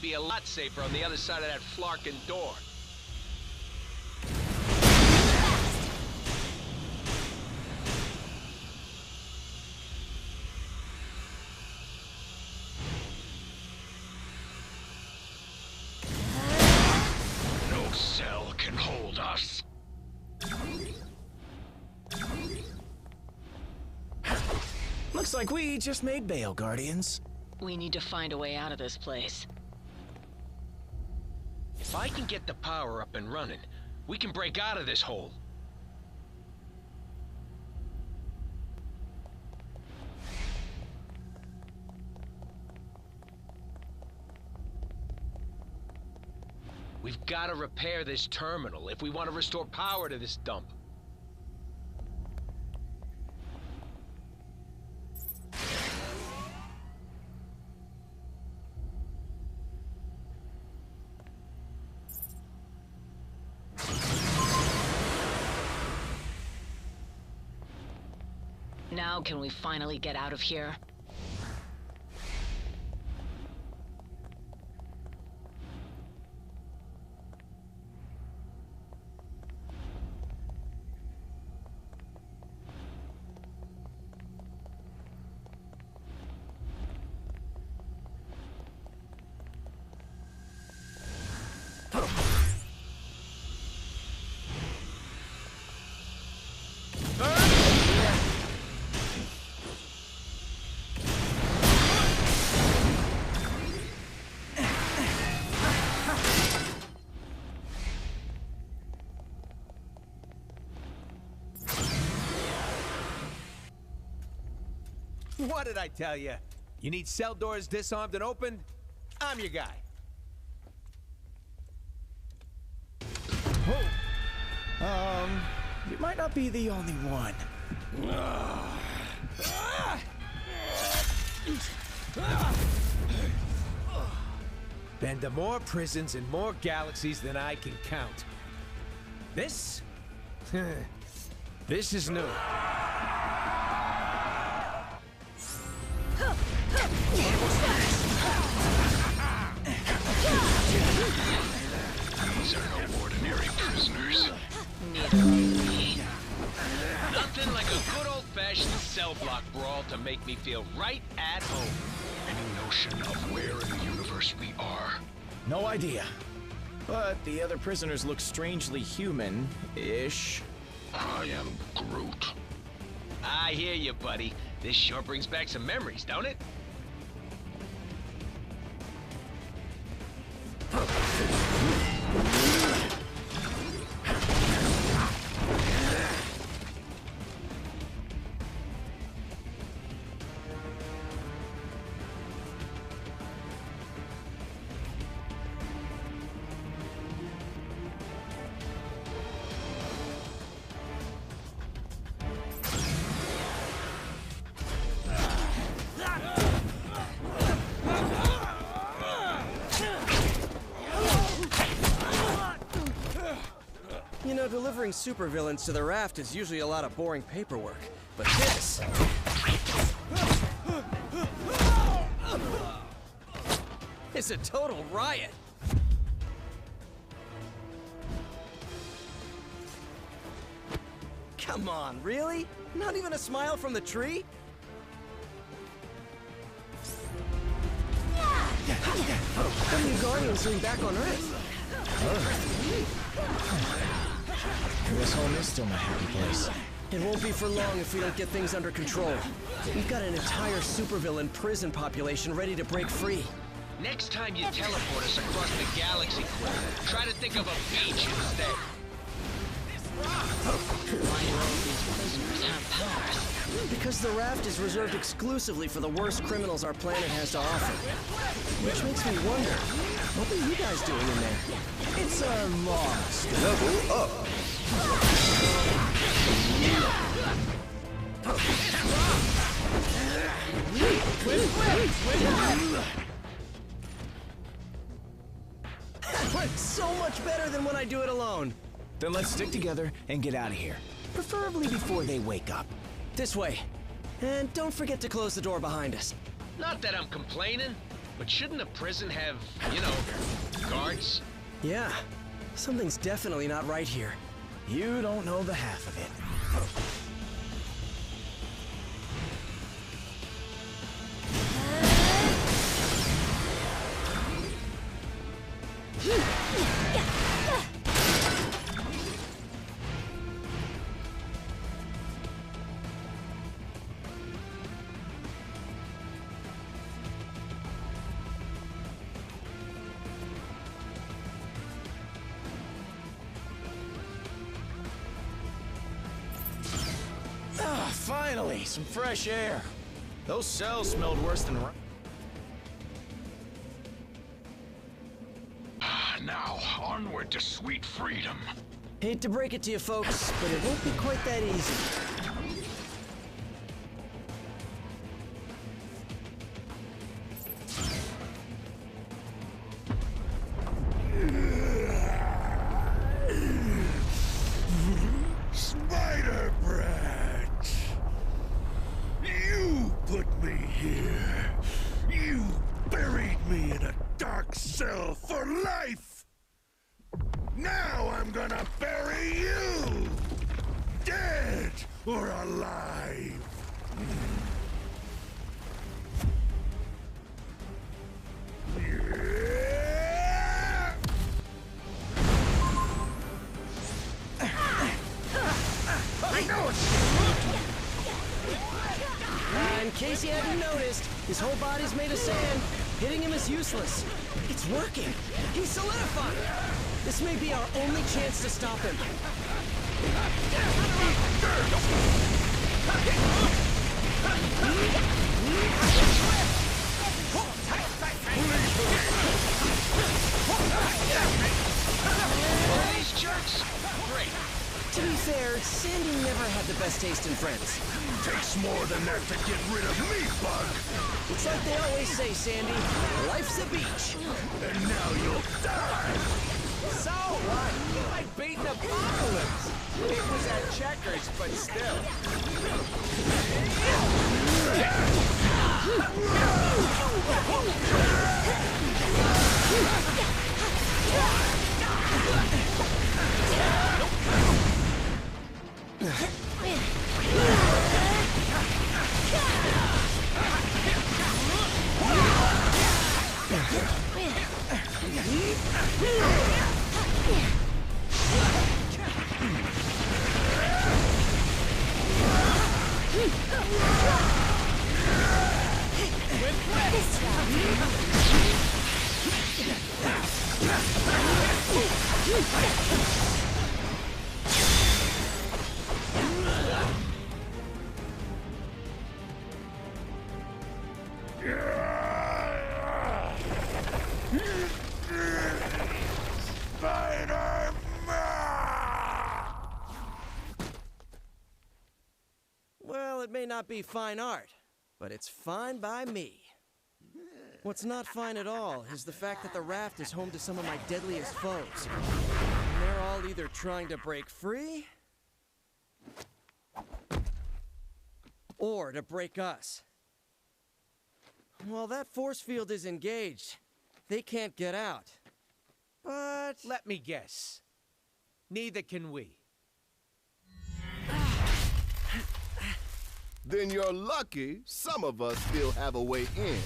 we'd be a lot safer on the other side of that flarkin' door. No cell can hold us. Looks like we just made bail, Guardians. We need to find a way out of this place. If I can get the power up and running, we can break out of this hole. We've got to repair this terminal if we want to restore power to this dump. Now can we finally get out of here? What did I tell you? You need cell doors disarmed and opened? I'm your guy. Oh. You might not be the only one. Been to more prisons and more galaxies than I can count. This? This is new. These are no ordinary prisoners. Neither are we. Nothing like a good old-fashioned cell block brawl to make me feel right at home. Any notion of where in the universe we are? No idea. But the other prisoners look strangely human-ish. I am Groot. I hear you, buddy. This sure brings back some memories, don't it? You know, delivering supervillains to the Raft is usually a lot of boring paperwork, but this... it's a total riot! Come on, really? Not even a smile from the tree? The new Guardians are back on Earth. This home is still my happy place. It won't be for long if we don't get things under control. We've got an entire supervillain prison population ready to break free. Next time you teleport us across the galaxy, Quill, try to think of a beach instead. Why do all these prisoners have powers? Because the Raft is reserved exclusively for the worst criminals our planet has to offer. Which makes me wonder, what are you guys doing in there? It's our lost. Level up. So much better than when I do it alone. Then let's stick together and get out of here. Preferably before they wake up. This way. And don't forget to close the door behind us. Not that I'm complaining. But shouldn't a prison have, guards? Yeah, something's definitely not right here. You don't know the half of it. Ah, finally, some fresh air. Those cells smelled worse than... Now, onward to sweet freedom. Hate to break it to you folks, but it won't be quite that easy. Spider Brat! You put me here. You buried me in a dark cell for life. Now I'm gonna bury you! Dead or alive! I know it's... In case you hadn't noticed, his whole body's made of sand. Hitting him is useless. It's working. He's solidifying. This may be our only chance to stop him. These jerks? Great. To be fair, Sandy never had the best taste in friends. Takes more than that to get rid of me, Bug! It's like they always say, Sandy, life's a beach. And now you'll die! So what? You like beating Apocalypse. It was at checkers, but still. Well, it may not be fine art, but it's fine by me. What's not fine at all is the fact that the Raft is home to some of my deadliest foes. And they're all either trying to break free, or to break us. While that force field is engaged, they can't get out. But... Let me guess. Neither can we. Then you're lucky some of us still have a way in.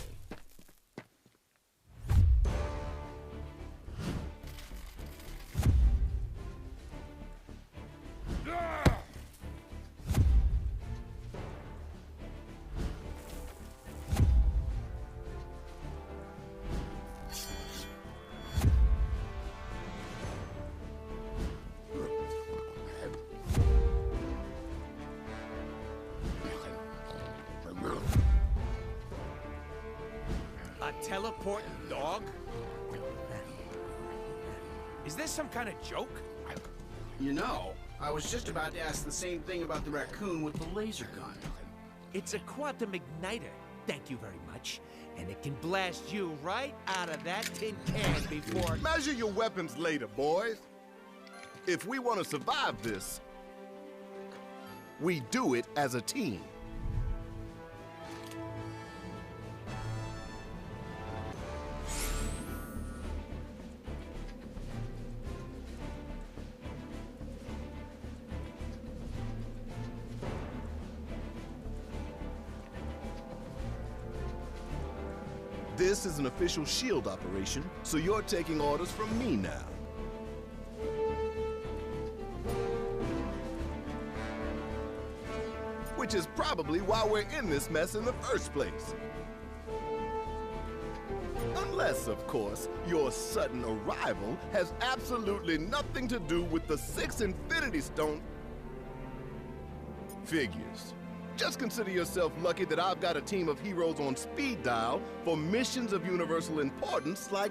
A teleporting dog? Is this some kind of joke? You know, I was just about to ask the same thing about the raccoon with the laser gun. It's a quantum igniter, thank you very much. And it can blast you right out of that tin can before... Measure your weapons later, boys. If we want to survive this, we do it as a team. This is an official SHIELD operation, so you're taking orders from me now. Which is probably why we're in this mess in the first place. Unless, of course, your sudden arrival has absolutely nothing to do with the 6 Infinity Stone. Figures. Just consider yourself lucky that I've got a team of heroes on speed dial for missions of universal importance like...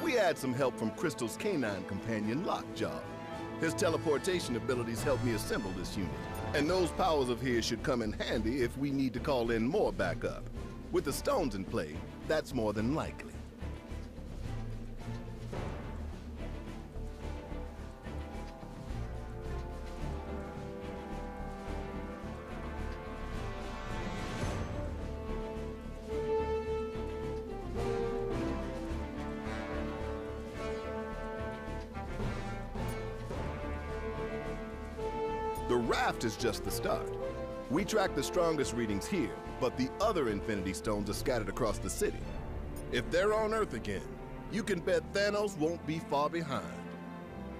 We had some help from Crystal's canine companion, Lockjaw. His teleportation abilities helped me assemble this unit. And those powers of his should come in handy if we need to call in more backup. With the stones in play, that's more than likely. The Raft is just the start. We track the strongest readings here, but the other Infinity Stones are scattered across the city. If they're on Earth again, you can bet Thanos won't be far behind.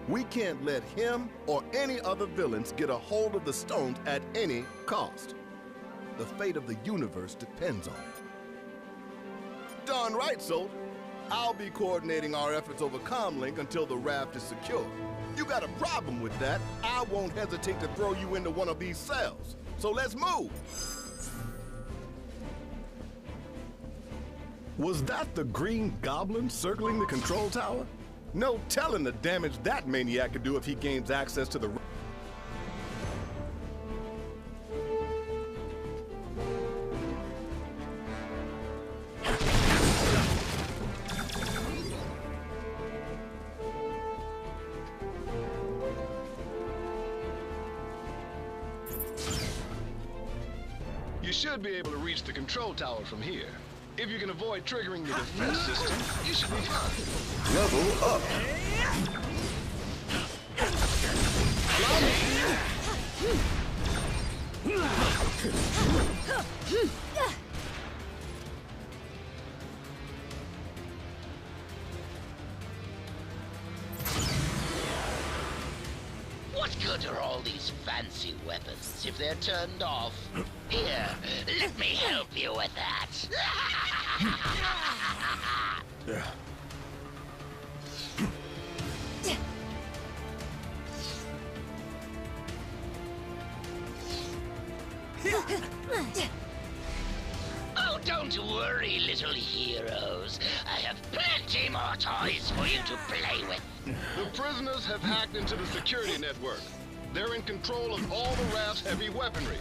We can't let him or any other villains get a hold of the stones at any cost. The fate of the universe depends on it. Darn right, soldier. I'll be coordinating our efforts over Comlink until the Raft is secure. You got a problem with that, I won't hesitate to throw you into one of these cells. So let's move. Was that the Green Goblin circling the control tower? No telling the damage that maniac could do if he gains access to the... You should be able to reach the control tower from here. If you can avoid triggering the defense system, you should be fine. Level up. What good are all these fancy weapons if they're turned off? Here, let me help you with that. Oh, don't worry, little heroes. I have plenty more toys for you to play with. The prisoners have hacked into the security network. They're in control of all the Raft's heavy weaponry.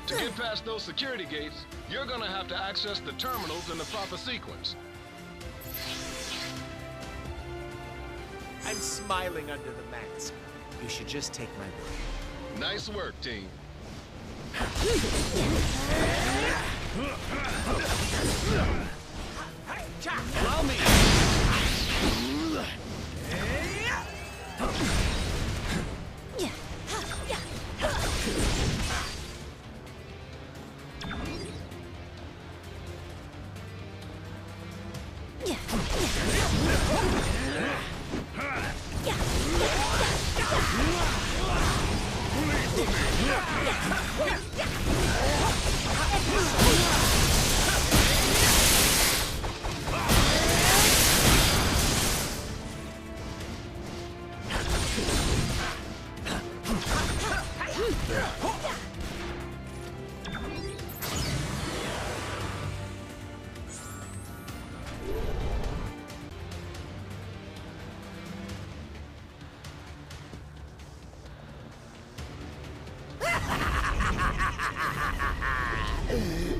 To get past those security gates, you're gonna have to access the terminals in the proper sequence. I'm smiling under the mask. You should just take my word. Nice work, team. Allow me!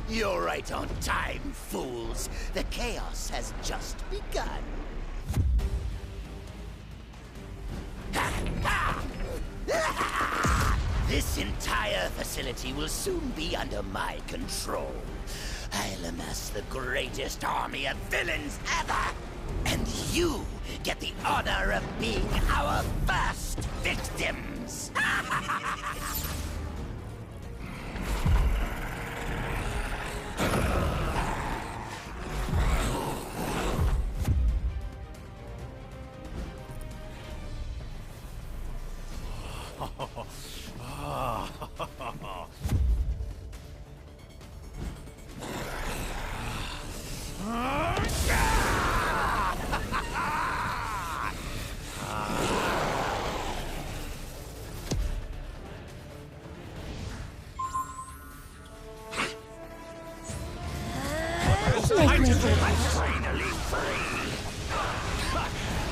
You're right on time, fools. The chaos has just begun. This entire facility will soon be under my control. I'll amass the greatest army of villains ever! And you get the honor of being our first victims!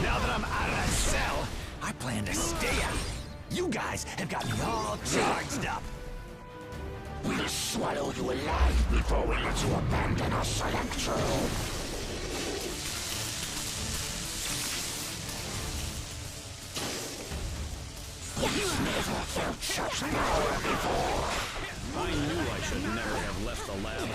Now that I'm out of that cell, I plan to stay out. You guys have got me all charged up. We'll swallow you alive before we let you abandon us, Electro. You've never felt such power before. I knew I should never have left the lab.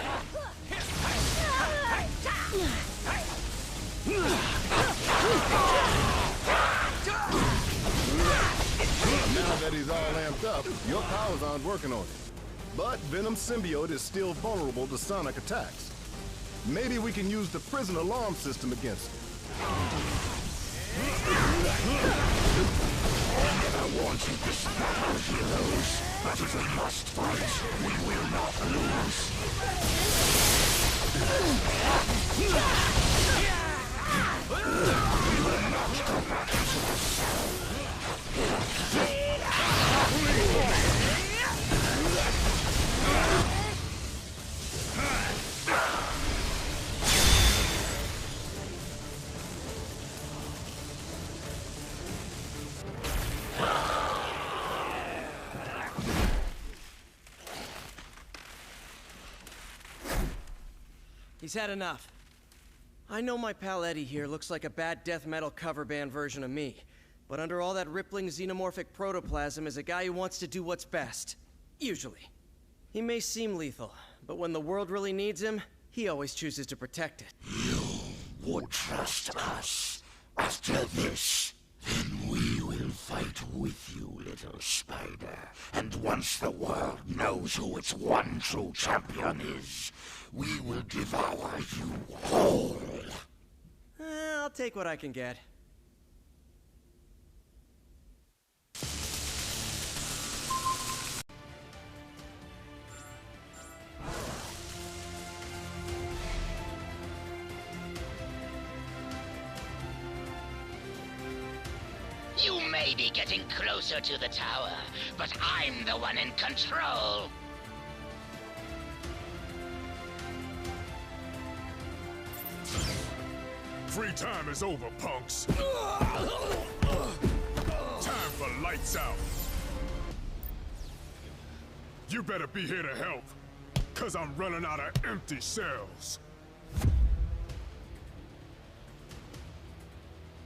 Now that he's all amped up, your powers aren't working on him. But Venom's symbiote is still vulnerable to sonic attacks. Maybe we can use the prison alarm system against him. I never wanted this battle, heroes. But if we must fight, we will not lose. We will not go back into the cell. He's had enough. I know my pal Eddie here looks like a bad death metal cover band version of me, but under all that rippling xenomorphic protoplasm is a guy who wants to do what's best. Usually. He may seem lethal, but when the world really needs him, he always chooses to protect it. You would trust us. After this, then we will fight with you, little spider. And once the world knows who its one true champion is, we will devour you whole. I'll take what I can get. You may be getting closer to the tower, but I'm the one in control. Free time is over, punks. Time for lights out. You better be here to help, 'cause I'm running out of empty cells.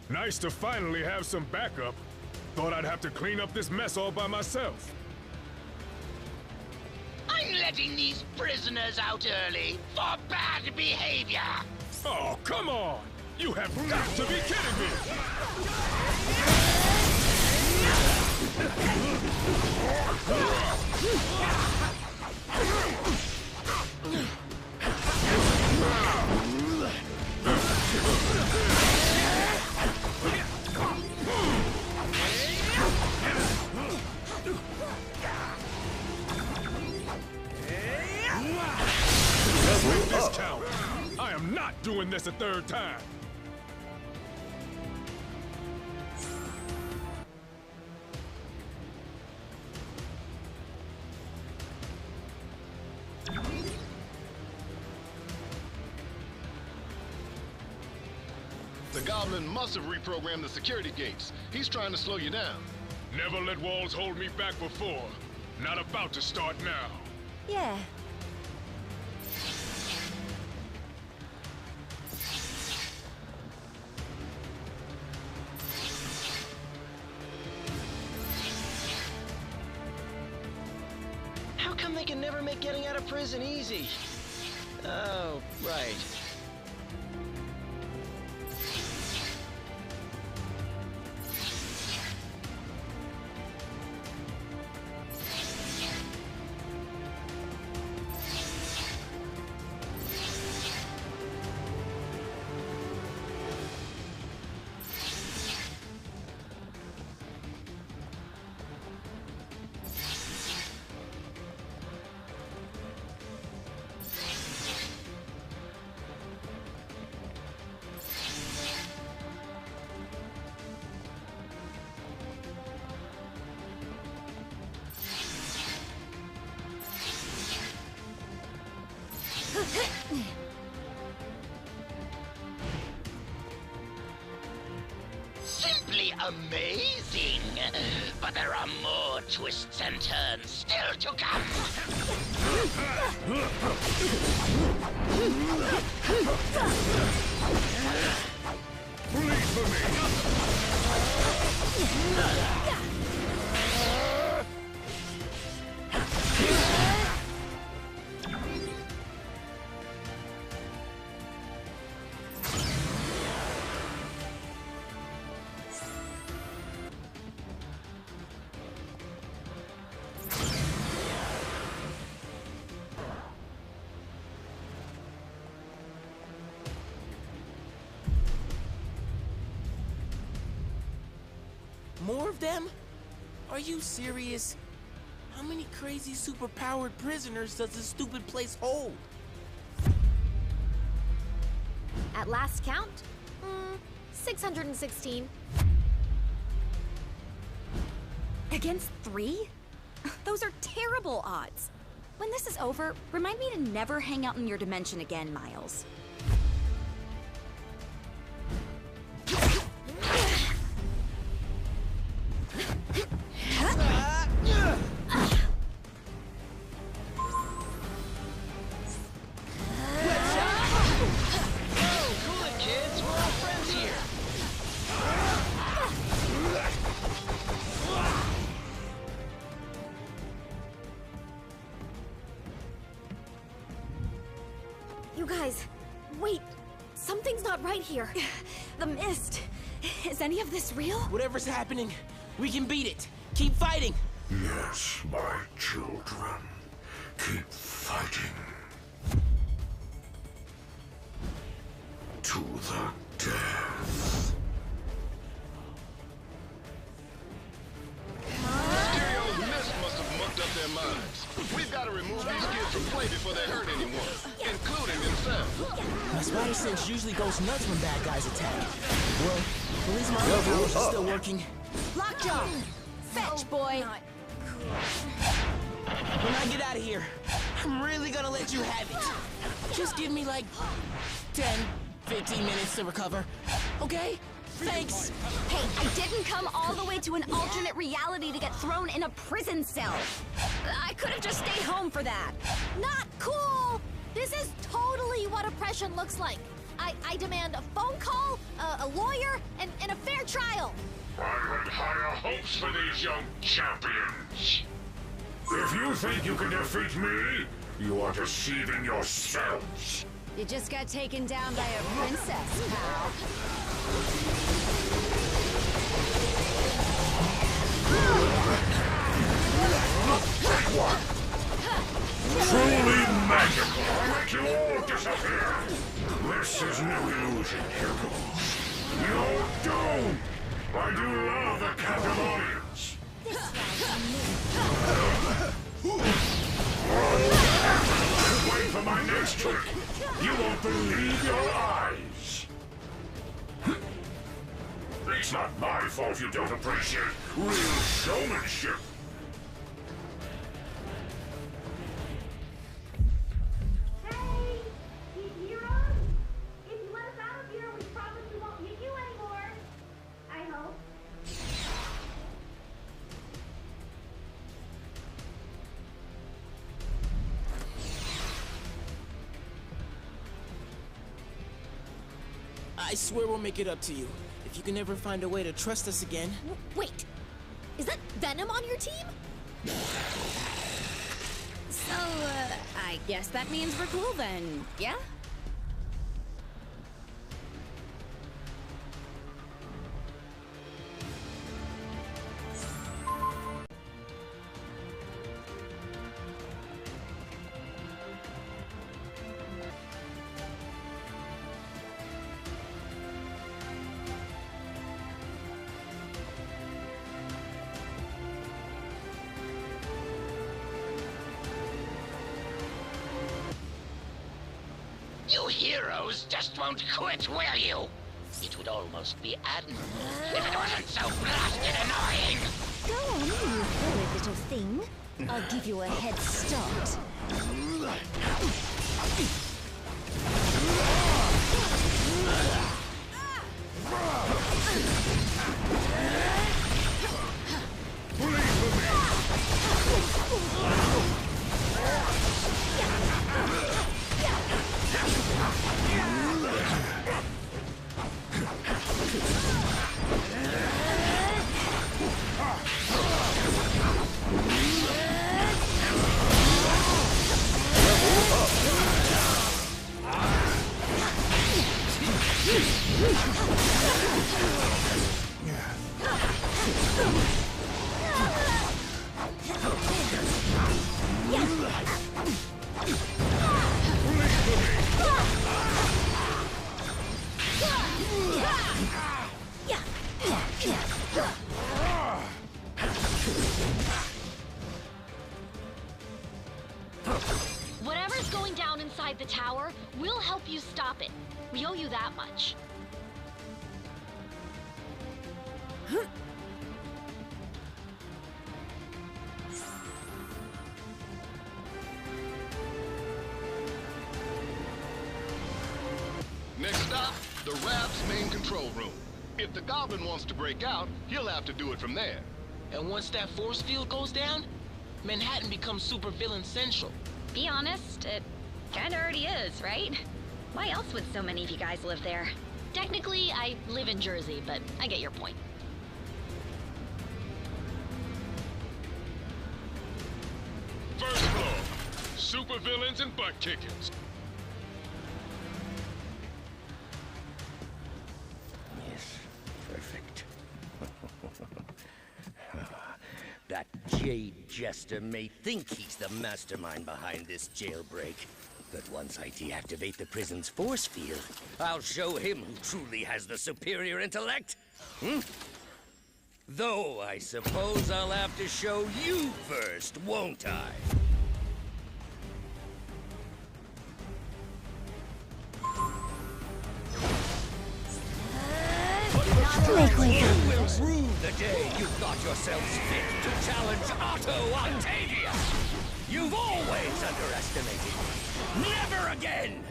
Nice to finally have some backup. Thought I'd have to clean up this mess all by myself. I'm letting these prisoners out early for bad behavior. Oh, come on! You have got to be kidding me! doing this a third time. The Goblin must have reprogrammed the security gates. He's trying to slow you down. Never let walls hold me back before. Not about to start now. Yeah. How come they can never make getting out of prison easy? Oh, right. Simply amazing! But there are more twists and turns still to come! Please for me! More of them? Are you serious? How many crazy superpowered prisoners does this stupid place hold? At last count, 616. Against 3? Those are terrible odds. When this is over, remind me to never hang out in your dimension again, Miles. You guys, wait. Something's not right here. The mist. Is any of this real? Whatever's happening, we can beat it. Keep fighting. Yes, my children. Keep fighting. To the death. Mysterio's mist must have mucked up their minds. We've got to remove these kids from play before they hurt anyone, including themselves. My spider sense usually goes nuts when bad guys attack. Well, at least my other powers are still working. Lockjaw! Fetch, boy! When I get out of here, I'm really gonna let you have it. Just give me like 10, 15 minutes to recover, okay? Thanks. Hey, I didn't come all the way to an alternate reality to get thrown in a prison cell. I could have just stayed home for that. Not cool! This is totally what oppression looks like. I demand a phone call, a lawyer, and a fair trial. I had higher hopes for these young champions. If you think you can defeat me, you are deceiving yourselves. You just got taken down by a princess, pal. Take one! Truly magical! Make you all disappear! This is no illusion, heroes. You're doomed! I do love the captive audience! Wait for my next trick. You won't believe your eyes. It's not my fault you don't appreciate real showmanship. Hey, you heroes? If you let us out of here, we promise we won't hit you anymore. I hope. I swear we'll make it up to you. If you can ever find a way to trust us again. Wait, is that Venom on your team? So, I guess that means we're cool then, yeah? You heroes just won't quit, will you? It would almost be admirable if it wasn't so blasted annoying. Go on, you horrid little thing. I'll give you a head start. Whatever's going down inside the tower, we'll help you stop it. We owe you that much. Next stop, the Raft's main control room. If the Goblin wants to break out, he'll have to do it from there. And once that force field goes down, Manhattan becomes supervillain central. Be honest, it kinda already is, right? Why else would so many of you guys live there? Technically, I live in Jersey, but I get your point. First floor, supervillains and butt kickers. Yes, perfect. That Jade Jester may think he's the mastermind behind this jailbreak, but once I deactivate the prison's force field, I'll show him who truly has the superior intellect. Though I suppose I'll have to show you first, won't I? You will rue the day you thought yourselves fit to challenge Otto Octavius! You've always underestimated me. Never again!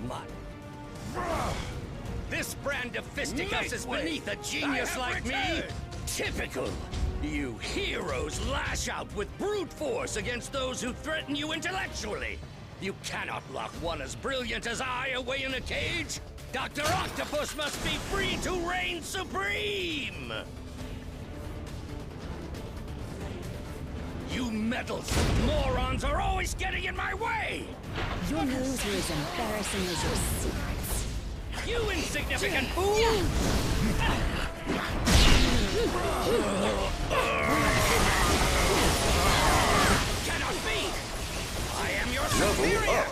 Mud. This brand of fisticuffs is beneath a genius like me. Typical. You heroes lash out with brute force against those who threaten you intellectually. You cannot lock one as brilliant as I away in a cage. Dr. Octopus must be free to reign supreme! You meddlesome morons are always getting in my way! Your moves are as embarrassing as your secrets. You insignificant fool! Cannot be! I am your superior!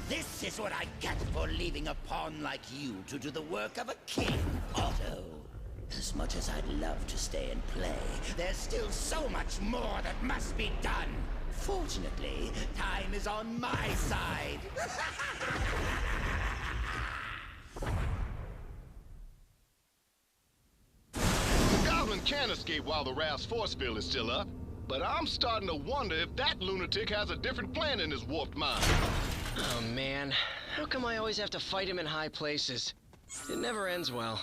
This is what I get for leaving a pawn like you to do the work of a king, Otto. as much as I'd love to stay and play, there's still so much more that must be done. Fortunately, time is on my side. The Goblin can escape while the Raft's force field is still up, but I'm starting to wonder if that lunatic has a different plan in his warped mind. Oh man, how come I always have to fight him in high places? It never ends well.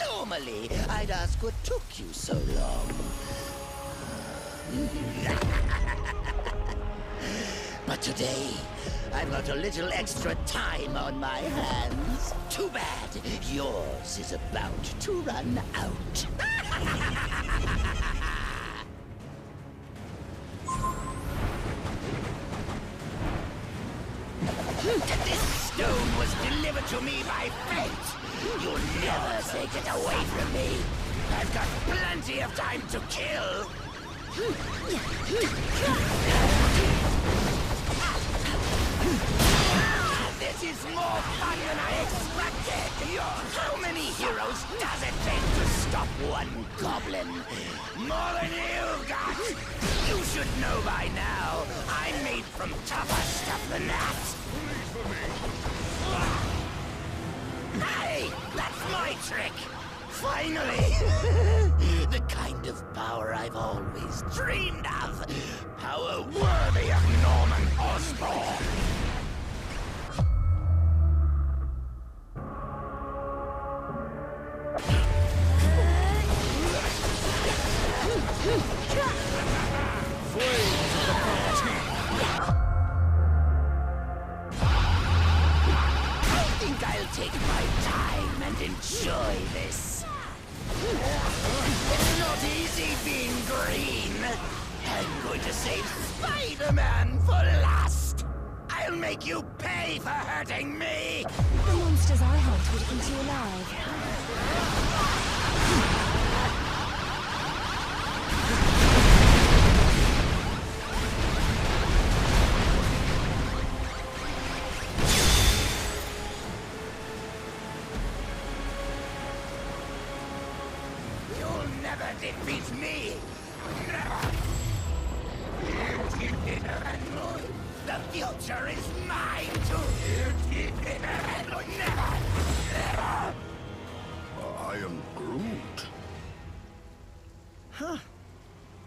Normally, I'd ask what took you so long. But today, I've got a little extra time on my hands. Too bad. Yours is about to run out. This stone was delivered to me by fate. You'll never take it away from me. I've got plenty of time to kill. This is more fun than I expected! How many heroes does it take to stop one goblin? More than you've got! You should know by now, I'm made from tougher stuff than that! Hey! That's my trick! Finally! The kind of power I've always dreamed of! Power worthy of Norman Osborn! I think I'll take my time and enjoy this. It's not easy being green. I'm going to save Spider-Man for last. I'll make you pay for hurting me. The monsters I hunt would eat you alive. You'll never defeat me. Never. The future is mine to... Never. Never. I am Groot. Huh.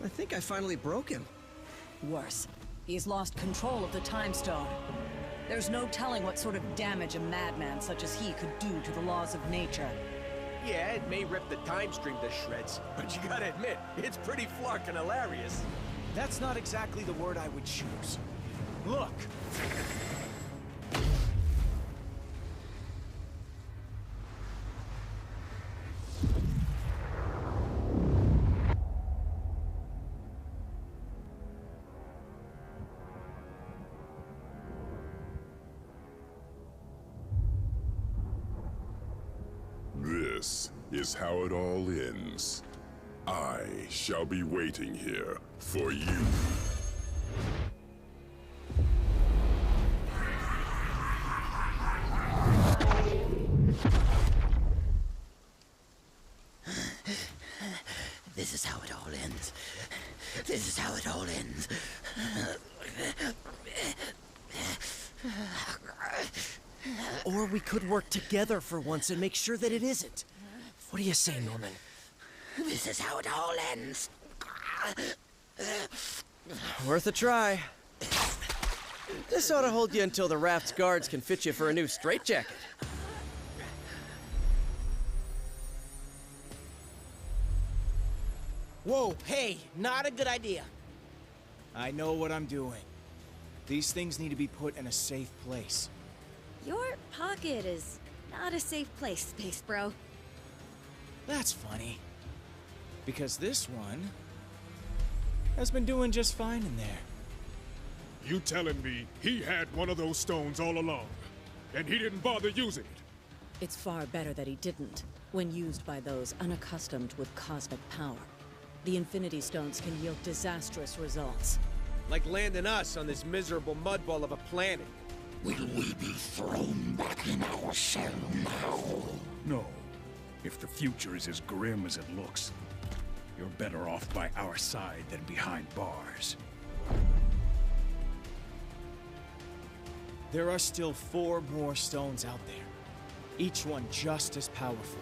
I think I finally broke him. Worse, he's lost control of the Time Stone. There's no telling what sort of damage a madman such as he could do to the laws of nature. Yeah, it may rip the time stream to shreds, but you gotta admit, it's pretty flarkin' hilarious. That's not exactly the word I would choose. Look! This is how it all ends. I shall be waiting here for you. This is how it all ends. This is how it all ends. Or we could work together for once and make sure that it isn't. What do you say, Norman? This is how it all ends. Worth a try. This ought to hold you until the Raft's guards can fit you for a new straitjacket. Whoa, hey, not a good idea. I know what I'm doing. These things need to be put in a safe place. Your pocket is not a safe place, Space Bro. That's funny. Because this one has been doing just fine in there. You telling me he had one of those stones all along, and he didn't bother using it? It's far better that he didn't, when used by those unaccustomed with cosmic power. The Infinity Stones can yield disastrous results. Like landing us on this miserable mudball of a planet. Will we be thrown back in our cell now? No. If the future is as grim as it looks, you're better off by our side than behind bars. There are still 4 more stones out there. Each one just as powerful,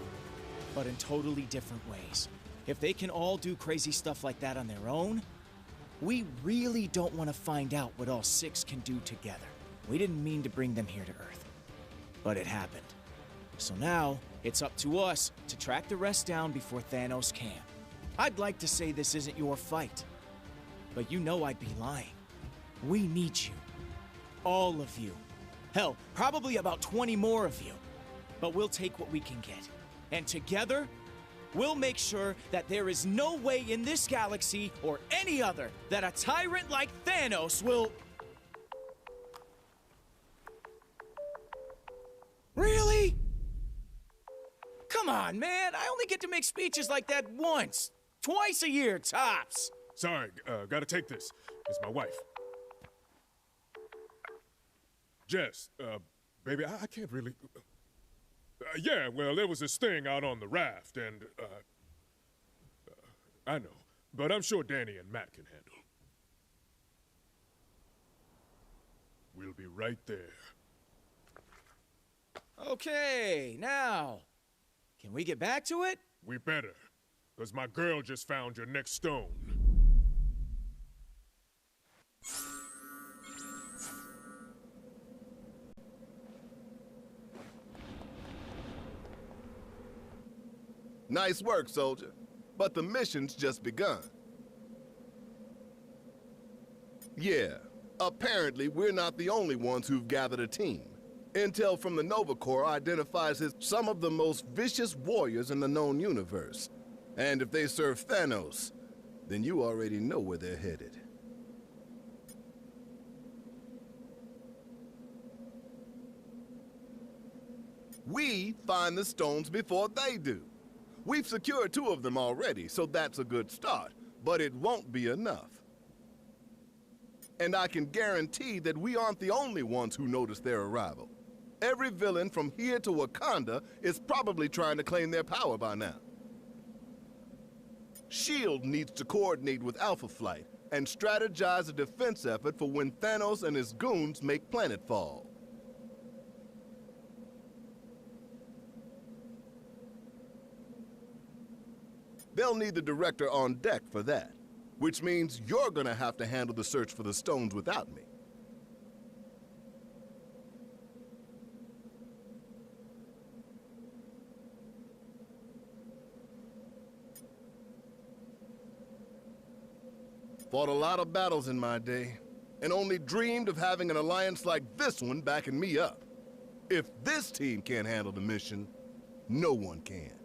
but in totally different ways. If they can all do crazy stuff like that on their own, we really don't want to find out what all 6 can do together. We didn't mean to bring them here to Earth, but it happened. So now, it's up to us to track the rest down before Thanos can. I'd like to say this isn't your fight, but you know I'd be lying. We need you. All of you. Hell, probably about 20 more of you. But we'll take what we can get. And together, we'll make sure that there is no way in this galaxy or any other that a tyrant like Thanos will... Really? Come on, man. I only get to make speeches like that once. Twice a year, tops. Sorry, gotta take this. It's my wife. Jess, baby, I can't really... yeah, well, there was this thing out on the raft, and, I know. But I'm sure Danny and Matt can handle. We'll be right there. Okay, now, can we get back to it? We better, because my girl just found your next stone. Nice work, soldier. But the mission's just begun. Yeah, apparently we're not the only ones who've gathered a team. Intel from the Nova Corps identifies as some of the most vicious warriors in the known universe. And if they serve Thanos, then you already know where they're headed. We find the stones before they do. We've secured 2 of them already, so that's a good start, but it won't be enough. And I can guarantee that we aren't the only ones who noticed their arrival. Every villain from here to Wakanda is probably trying to claim their power by now. S.H.I.E.L.D. needs to coordinate with Alpha Flight and strategize a defense effort for when Thanos and his goons make planetfall. They'll need the director on deck for that, which means you're gonna have to handle the search for the stones without me. Fought a lot of battles in my day, and only dreamed of having an alliance like this one backing me up. If this team can't handle the mission, no one can.